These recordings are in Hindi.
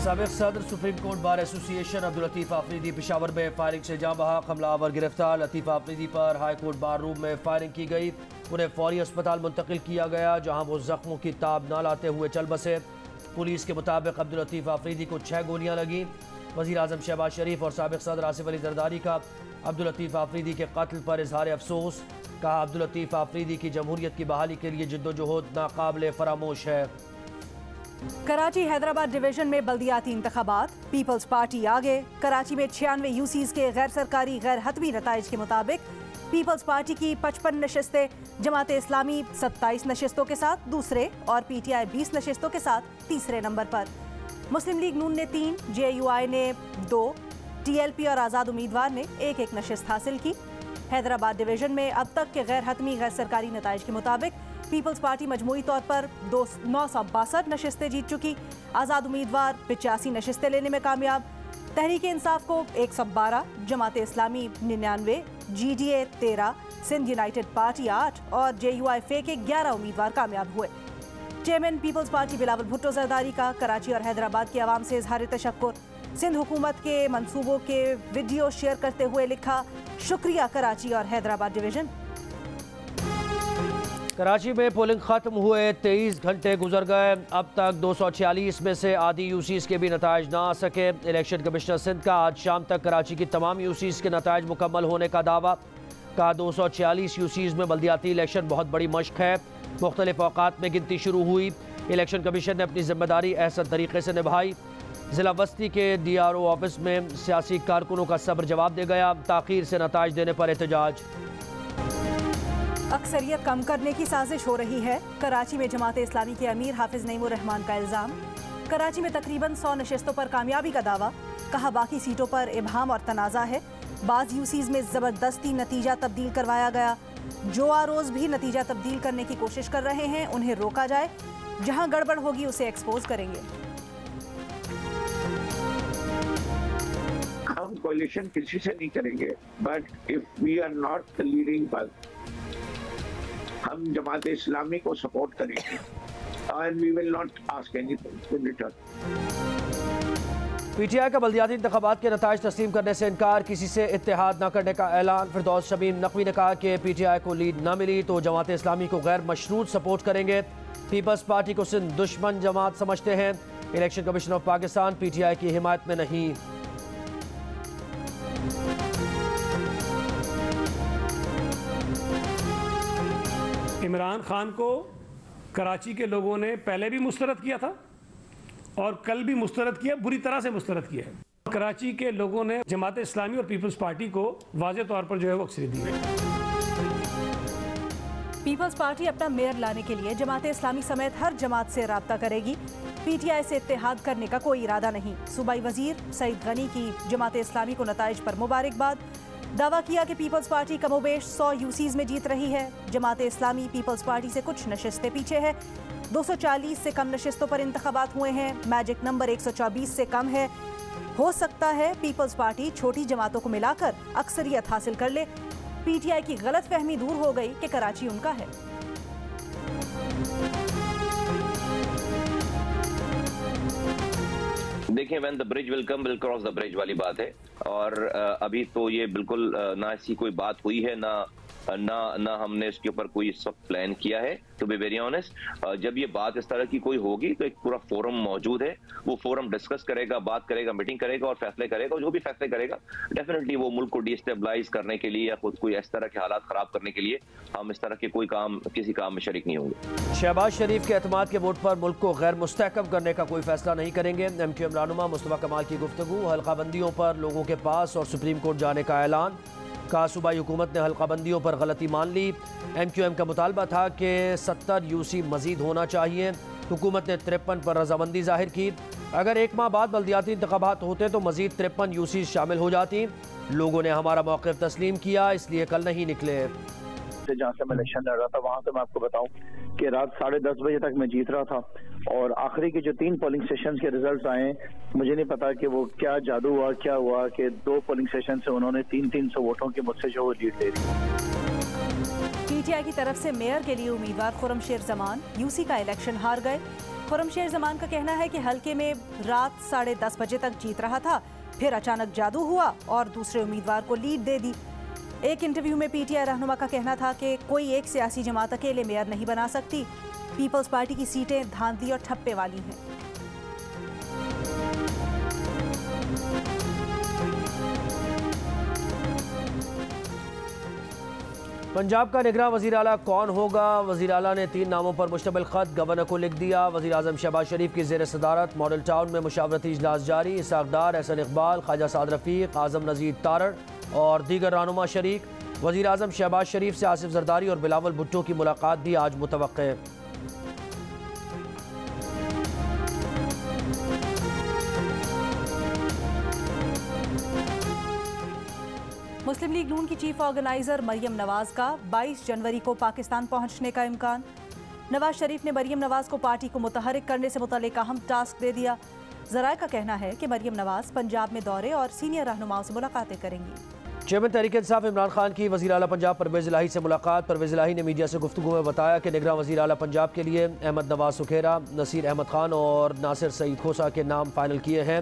साबिक सदर supreme court bar association Abdul Latif Afridi Peshawar में फायरिंग से जाँ बहक, हमलावर गिरफ्तार। लतीफ आफरीदी पर हाई कोर्ट बार रूम में फायरिंग की गई, उन्हें फौरी अस्पताल मुंतकिल किया गया जहाँ वो जख्मों की ताब न लाते हुए चल बसे। पुलिस के मुताबिक अब्दुल लतीफ आफरीदी को 6 गोलियाँ लगीं। वज़ीर आज़म शहबाज शरीफ और साबिक सदर आसिफ अली जरदारी का अब्दुल लतीफ आफरीदी के कत्ल पर इजहार अफसोस। कहा, अब्दुल लतीफ आफरीदी की जमहूरियत की बहाली के लिए जिद्दोजहद नाकाबिले फरामोश है। कराची हैदराबाद डिवीजन में बल्दियाती इंतखाबात, पीपल्स पार्टी आगे। कराची में 96 यूसीज के गैर सरकारी गैर हतमी नताइज के मुताबिक पीपल्स पार्टी की 55 नशस्तें, जमात इस्लामी 27 नशस्तों के साथ दूसरे और पीटीआई 20 नशस्तों के साथ तीसरे नंबर पर। मुस्लिम लीग नून ने 3, जेयूआई ने 2, टीएलपी और आज़ाद उम्मीदवार ने 1-1 नशस्त हासिल की। हैदराबाद डिवीजन में अब तक के गैर हतमी गैर सरकारी नताइज के मुताबिक पीपल्स पार्टी मजमूई तौर पर 962 नशस्तें जीत चुकी। आज़ाद उम्मीदवार 85 नशस्तें लेने में कामयाब। तहरीक इंसाफ को 112, Jamaat Islami 99, GDA 13, Sindh united party 8 और जेयूआई फे के 11 उम्मीदवार कामयाब हुए। Chairman people's party Bilawal Bhutto Zardari का कराची और हैदराबाद की आवाम से इजहार तशक्कुर। सिंध हुकूमत के मंसूबों के वीडियो शेयर करते हुए लिखा, शुक्रिया कराची और हैदराबाद डिवीजन। कराची में पोलिंग खत्म हुए 23 घंटे गुजर गए। अब तक 246 में से आधी यूसीज के भी नताइज ना आ सके। इलेक्शन कमिश्नर सिंध का आज शाम तक कराची की तमाम यूसीज के नताइज मुकम्मल होने का दावा। कहा, 246 यूसीज में बल्दियाती इलेक्शन बहुत बड़ी मशक है। मुख्तलिफ औकात में गिनती शुरू हुई। इलेक्शन कमीशन ने अपनी जिम्मेदारी अहसन तरीके से निभाई। जिला बस्ती के DRO ऑफिस में सियासी कारकुनों का सब्र जवाब दे गया। ताख़ीर से नताइज देने पर एहतजाज। अक्सरियत कम करने की साजिश हो रही है। कराची में जमात इस्लामी के अमीर हाफिज नईमुर रहमान का इल्ज़ाम। कराची में तकरीबन 100 नशस्तों पर कामयाबी का दावा। कहा, बाकी सीटों पर इबहाम और तनाज़ा है। बाज़ यूसीज में ज़बरदस्ती नतीजा तब्दील करवाया गया। जो आरोज भी नतीजा तब्दील करने की कोशिश कर रहे हैं उन्हें रोका जाए। जहां गड़बड़ होगी उसे एक्सपोज करेंगे। हम कोalition किसी से नहीं करेंगे, but if we are not the leading party, हम जमात इस्लामी को सपोर्ट करेंगे and we will not ask anything in return. PTI का बल्दियाती इंतखाबात के नताइज तस्लीम करने से इनकार, किसी से इत्तेहाद न करने का ऐलान। फिरदौस शमीम नकवी ने कहा कि पीटीआई को लीड न मिली तो जमात इस्लामी को गैर मशरूत सपोर्ट करेंगे। पीपल्स पार्टी को सिंध दुश्मन जमात समझते हैं। Election commission of Pakistan PTI की हिमायत में नहीं। इमरान खान को कराची के लोगों ने पहले भी मुस्तरद किया था और कल भी मुस्तरद किया, बुरी तरह से मुस्तरद किया है। कराची के लोगों ने जमात इस्लामी और पीपल्स पार्टी को वाज़े तौर पर जो है वो अक्सरियत दी है। पीपल्स पार्टी अपना मेयर लाने के लिए जमात इस्लामी समेत हर जमात से राब्ता करेगी। पीटीआई से इत्तेहाद करने का कोई इरादा नहीं। सूबाई वजीर सईद गनी की जमात इस्लामी को नताइज पर मुबारकबाद। दावा किया कि पीपल्स पार्टी कमोबेश 100 यूसीज में जीत रही है। जमात इस्लामी पीपल्स पार्टी से कुछ नशस्तें पीछे है। 240 से कम नशस्तों पर इंतखाबात हुए हैं। मैजिक नंबर 124 से कम है। हो सकता है पीपल्स पार्टी छोटी जमातों को मिलाकर अक्सरियत हासिल कर ले। पीटीआई की गलत फहमी दूर हो गई कि कराची उनका है। देखिए, when the bridge will come will cross the bridge वाली बात है। और अभी तो ये बिल्कुल ना ऐसी कोई बात हुई है, ना हमने इसके ऊपर कोई इस वक्त प्लान किया है। टू बी वेरी ऑनेस्ट, जब ये बात इस तरह की कोई होगी तो एक पूरा फोरम मौजूद है। वो फोरम डिस्कस करेगा, बात करेगा, मीटिंग करेगा और फैसले करेगा। और जो भी फैसले करेगा डेफिनेटली वो मुल्क को डिस्टेबलाइज करने के लिए या खुद कोई इस तरह के हालात खराब करने के लिए हम इस तरह के कोई काम किसी काम में शरीक नहीं होंगे। शहबाज शरीफ के एतमाद के वोट पर मुल्क को गैर मुस्तहकम करने का कोई फैसला नहीं करेंगे। MQM रहनुमा मुस्तफा कमाल की गुफ्तगू। हल्काबंदियों पर लोगों के पास और सुप्रीम कोर्ट जाने का ऐलान। कहा, सूबाई हुकूमत ने हल्काबंदियों पर गलती मान ली। MQM का मुतालबा था कि 70 यूसी मजीद होना चाहिए। हुकूमत ने 53 पर रजामंदी जाहिर की। अगर एक माह बाद बल्दियाती इंतखाबात होते तो मजीद 53 यूसी शामिल हो जाती। लोगों ने हमारा मौक़िफ़ तस्लीम किया, इसलिए कल नहीं निकले। जहाँ से मैं इलेक्शन लड़ रहा था वहाँ से मैं आपको बताऊं कि रात 10:30 बजे तक मैं जीत रहा था और आखिरी के जो 3 पोलिंग स्टेशन के रिजल्ट्स आए, मुझे नहीं पता कि वो क्या जादू हुआ, क्या हुआ कि 2 पोलिंग स्टेशन से उन्होंने 300 वोटों के मुझसे जो वो लीड ले ली। पीटीआई की तरफ से मेयर के लिए उम्मीदवार खुर्रमशेर जमान यूसी का इलेक्शन हार गए। खुर्रमशेर जमान का कहना है कि हल्के में रात 10:30 बजे तक जीत रहा था, फिर अचानक जादू हुआ और दूसरे उम्मीदवार को लीड दे दी। एक इंटरव्यू में पीटीआई रहनुमा का कहना था कि कोई एक सियासी जमात अकेले मेयर नहीं बना सकती। पीपल्स पार्टी की सीटें धांधली और ठप्पे वाली हैं। पंजाब का निगरान वज़ीर आला कौन होगा? वज़ीर आला ने 3 नामों पर मुश्तमिल ख़त गवर्नर को लिख दिया। वज़ीर आज़म शहबाज शरीफ की ज़ेर सदारत मॉडल टाउन में मुशावरती इजलास जारी। इसाक डार, एहसन इकबाल, ख्वाजा साद रफ़ीक, आज़म नज़ीर तारड़ और दीगर रहनुमा शरीक। वज़ीर आज़म शहबाज शरीफ से आसिफ जरदारी और बिलावल भुट्टो की मुलाकात भी आज मुतवक्क़ है। मुस्लिम लीग नून की चीफ ऑर्गेनाइजर मरियम नवाज का 22 जनवरी को पाकिस्तान पहुंचने का इम्कान। नवाज शरीफ ने मरियम नवाज को पार्टी को मुतहरिक करने से मुतल्लिक अहम टास्क दे दिया। ज़राए का कहना है कि मरियम नवाज पंजाब में दौरे और सीनियर रहनुमाओं से मुलाकातें करेंगी। चेयरमैन तहरीक इंसाफ इमरान खान की वज़ीर आला पंजाब परवेज़ इलाही से मुलाकात। परवेज़ इलाही ने मीडिया से गुफ्तगू में बताया कि निगरान वज़ीर आला पंजाब के लिए अहमद नवाज सुखेरा, नसीर अहमद खान और नासिर सईद खोसा के नाम फाइनल किए हैं।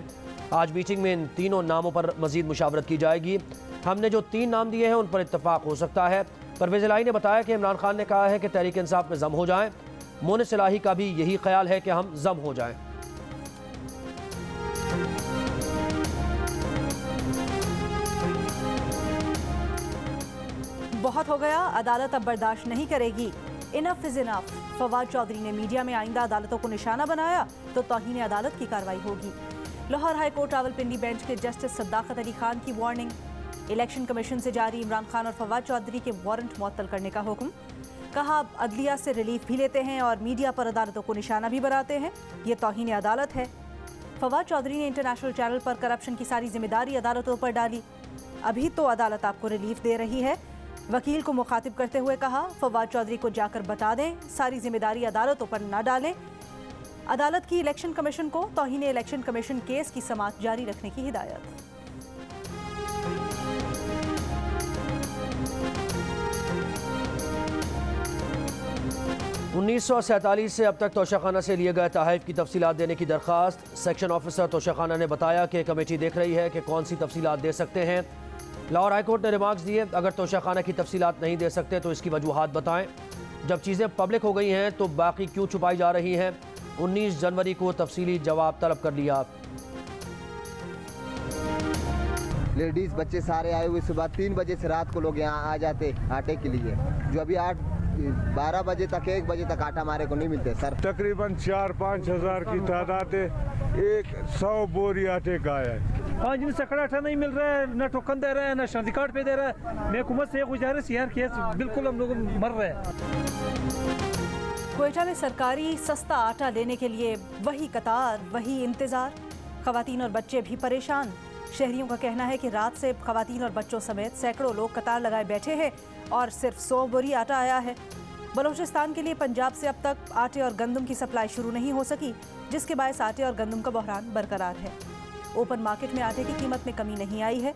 आज मीटिंग में इन तीनों नामों पर मज़ीद मुशावरत की जाएगी। हमने जो 3 नाम दिए हैं उन पर इत्तफाक हो सकता है। परवेज़ इलाही ने बताया कि इमरान खान ने कहा है कि तहरीक इंसाफ में जम हो जाएं। मोनिस इलाही का भी यही ख्याल है कि हम जम हो जाएं। बहुत हो गया, अदालत अब बर्दाश्त नहीं करेगी। Enough is enough. Fawad Chaudhry ने मीडिया में आइंदा अदालतों को निशाना बनाया तो तौहीन अदालत की कार्रवाई होगी। Lahore high court Rawalpindi bench के जस्टिस सद्दाकत अली खान की वार्निंग। इलेक्शन कमीशन से जारी इमरान खान और फवाद चौधरी के वारंट मुअत्तल करने का हुक्म। कहा अदलिया से रिलीफ भी लेते हैं और मीडिया पर अदालतों को निशाना भी बनाते हैं, ये तौहीन अदालत है। फवाद चौधरी ने इंटरनेशनल चैनल पर करप्शन की सारी जिम्मेदारी अदालतों पर डाली। अभी तो अदालत आपको रिलीफ दे रही है। वकील को मुखातिब करते हुए कहा फवाद चौधरी को जाकर बता दें, सारी जिम्मेदारी अदालतों पर न डालें। अदालत की इलेक्शन कमीशन को तौहीन इलेक्शन कमीशन केस की समाअत जारी रखने की हिदायत। उन्नीस 1947 से अब तक तोशाखाना से लिए गए तहफ़ की तफसीलात देने की दरख्वास्त। सेक्शन ऑफिसर तोशाखाना ने बताया कि कमेटी देख रही है कि कौन सी तफसीलात दे सकते हैं। लाहौर हाई कोर्ट ने रिमार्क्स दिए, अगर तोशाखाना की तफसीलात नहीं दे सकते तो इसकी वजूहात बताएं। जब चीज़ें पब्लिक हो गई हैं तो बाकी क्यों छुपाई जा रही हैं? 19 जनवरी को तफसीली जवाब तलब कर लिया। लेडीज़ बच्चे सारे आए हुए, सुबह 3 बजे से रात को लोग यहाँ आ जाते आटे के लिए, जो अभी 12 बजे तक 1 बजे तक आटा हमारे को नहीं मिलते सर। तकरीबन 4-5 हज़ार की तादाद है, 100 बोरी आटे का है। हाँ, जिन सकड़ा आटा नहीं मिल रहा है, न टोकन दे रहा है, न शादी कार्ड पे दे रहा है। मैं हुकूमत से गुजारिश यार केस बिल्कुल हम लोग मर रहे हैं। क्वेटा में सरकारी सस्ता आटा लेने के लिए वही कतार, वही इंतजार। खवातीन और बच्चे भी परेशान। शहरियों का कहना है कि रात से खवातीन और बच्चों समेत सैकड़ों लोग कतार लगाए बैठे हैं और सिर्फ 100 बोरी आटा आया है। बलूचिस्तान के लिए पंजाब से अब तक आटे और गंदम की सप्लाई शुरू नहीं हो सकी, जिसके बायस आटे और गंदम का बहरान बरकरार है। ओपन मार्केट में आटे की कीमत में कमी नहीं आई है।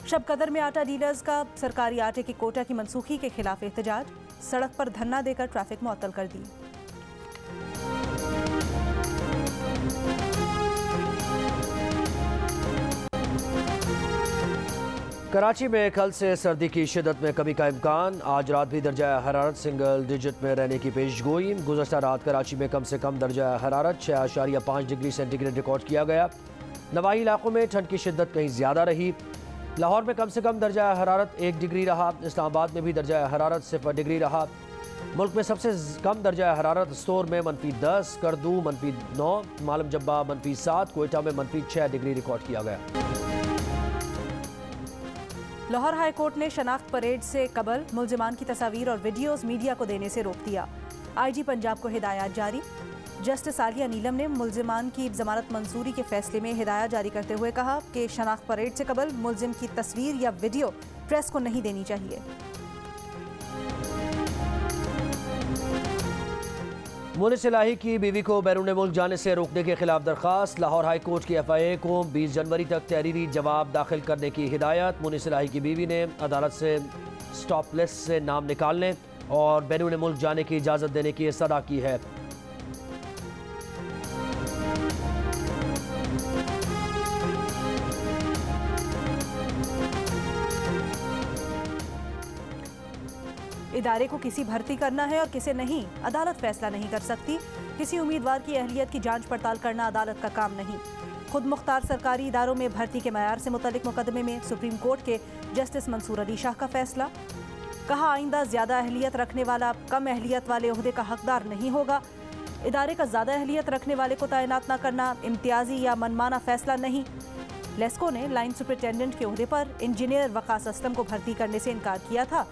शब कदर में आटा डीलर्स का सरकारी आटे की कोटा की मनसूखी के खिलाफ एहतजाज। सड़क पर धरना देकर ट्रैफिक मुअत्तल कर दी। कराची में कल से सर्दी की शिदत में कमी का इम्कान। आज रात भी दर्जा हरारत सिंगल डिजिट में रहने की पेशगोई। गुज़श्ता रात कराची में कम से कम दर्जा हरारत 6.5 डिग्री सेंटीग्रेड रिकॉर्ड किया गया। नवाही इलाकों में ठंड की शिद्दत कहीं ज़्यादा रही। लाहौर में कम से कम दर्जा हरारत 1 डिग्री रहा। इस्लामाबाद में भी दर्जा हरारत 0 डिग्री रहा। मुल्क में सबसे कम दर्जा हरारत स्टोर में -10, करदू -9, मालम जब्बा -7, कोयटा में -6 डिग्री रिकॉर्ड किया गया। लाहौर हाई कोर्ट ने शनाख्त परेड से कबल मुल्जिमान की तस्वीर और वीडियोस मीडिया को देने से रोक दिया। आईजी पंजाब को हिदायत जारी। जस्टिस आलिया नीलम ने मुल्जिमान की जमानत मंजूरी के फैसले में हिदायत जारी करते हुए कहा कि शनाख्त परेड से कबल मुल्जिम की तस्वीर या वीडियो प्रेस को नहीं देनी चाहिए। मोनिस इलाही की बीवी को बैरून मुल्क जाने से रोकने के खिलाफ दरख्वास्त। लाहौर हाई कोर्ट की FIA को 20 जनवरी तक तहरीरी जवाब दाखिल करने की हिदायत। मोनिस इलाही की बीवी ने अदालत से स्टॉप लिस्ट से नाम निकालने और बैरून मुल्क जाने की इजाज़त देने की सदा की है। इदारे को किसी भर्ती करना है और किसे नहीं, अदालत फैसला नहीं कर सकती। किसी उम्मीदवार की अहलियत की जांच पड़ताल करना अदालत का काम नहीं। खुद मुख्तार सरकारी इदारों में भर्ती के मयार से मुतल्लिक मुकदमे में सुप्रीम कोर्ट के जस्टिस मंसूर अली शाह का फैसला। कहा, आइंदा ज़्यादा अहलियत रखने वाला कम अहलियत वाले ओहदे का हकदार नहीं होगा। इदारे का ज़्यादा अहलियत रखने वाले को तैनात न करना इम्तियाजी या मनमाना फैसला नहीं। लेस्को ने लाइन सुपरिटेंडेंट के ओहदे पर इंजीनियर वकास असलम को भर्ती करने से इनकार किया था।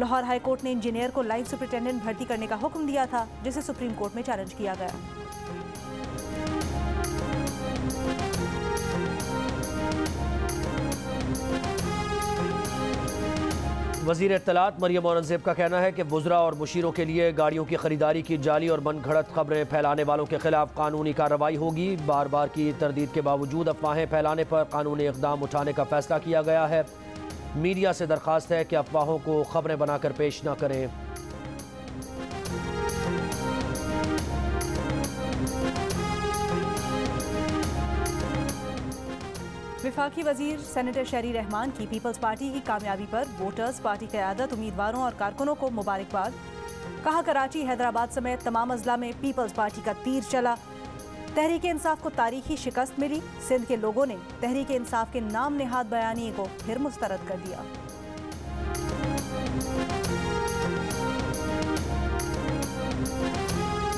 लाहौर हाई कोर्ट ने इंजीनियर को लाइन सुपरिटेंडेंट भर्ती करने का हुक्म दिया था, जिसे सुप्रीम कोर्ट में चैलेंज किया गया। वज़ीर इत्तलात मरियम औरंगज़ेब का कहना है कि वुज़रा और मुशीरों के लिए गाड़ियों की खरीदारी की जाली और मनगढ़ंत खबरें फैलाने वालों के खिलाफ कानूनी कार्रवाई होगी। बार बार की तरदीद के बावजूद अफवाहें फैलाने पर कानूनी इक़दाम उठाने का फैसला किया गया है। मीडिया से दरख्वास्त है कि अफवाहों को खबरें बनाकर पेश न करें। विफाकी वजीर सेनेटर शहरी रहमान की पीपल्स पार्टी की कामयाबी पर वोटर्स, पार्टी क़यादत, उम्मीदवारों और कारकुनों को मुबारकबाद। कहा, कराची, हैदराबाद समेत तमाम अजला में पीपल्स पार्टी का तीर चला। तहरीक इंसाफ को तारीखी शिकस्त मिली। सिंध के लोगों ने तहरीक इंसाफ के नाम नेहाद बयानी को फिर मुस्तरद कर दिया।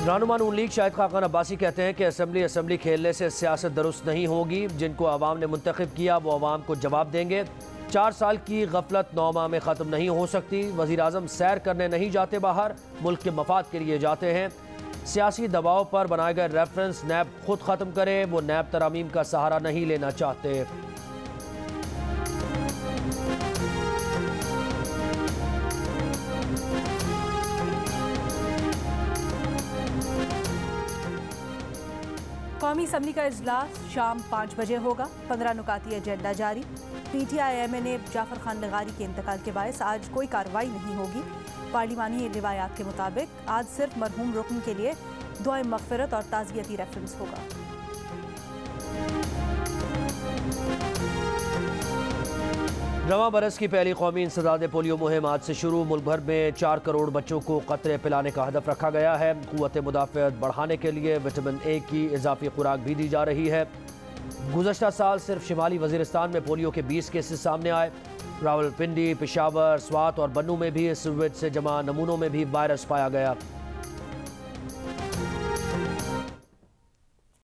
रहनुमा नून लीग शाहिद खाकान अब्बासी कहते हैं कि असम्बली खेलने से सियासत दुरुस्त नहीं होगी। जिनको अवाम ने मुंतखब किया वो अवाम को जवाब देंगे। 4 साल की गफलत 9 माह में ख़त्म नहीं हो सकती। वज़ीर आज़म सैर करने नहीं जाते बाहर, मुल्क के मफाद के लिए जाते हैं। सियासी दबाव पर बनाए गए रेफरेंस नैब खुद ख़त्म करे, वो नैब तरामीम का सहारा नहीं लेना चाहते। कौमी असम्बली का इजलास शाम 5 बजे होगा। 15 नुकाती एजेंडा जारी। PTI-MN ने जाफर खान लगारी के इंतकाल के बायस आज कोई कार्रवाई नहीं होगी। पार्लिमानी रिवायात के मुताबिक आज सिर्फ मरहूम रुकन के लिए दुआए मगफिरत और ताज़ियती रेफरेंस होगा। रवां बरस की पहली कौमी इंसदाद पोलियो मुहिम आज से शुरू। मुल्क भर में 4 करोड़ बच्चों को कतरे पिलाने का हदफ रखा गया है। क़ुव्वत मुदाफ़अत बढ़ाने के लिए विटामिन ए की इजाफी खुराक भी दी जा रही है। गुज़श्ता साल सिर्फ शिमाली वज़ीरिस्तान में पोलियो के 20 केसेस सामने आए। रावलपिंडी, पेशावर, स्वात और बन्नू में भी इस विद से जमा नमूनों में भी वायरस पाया गया।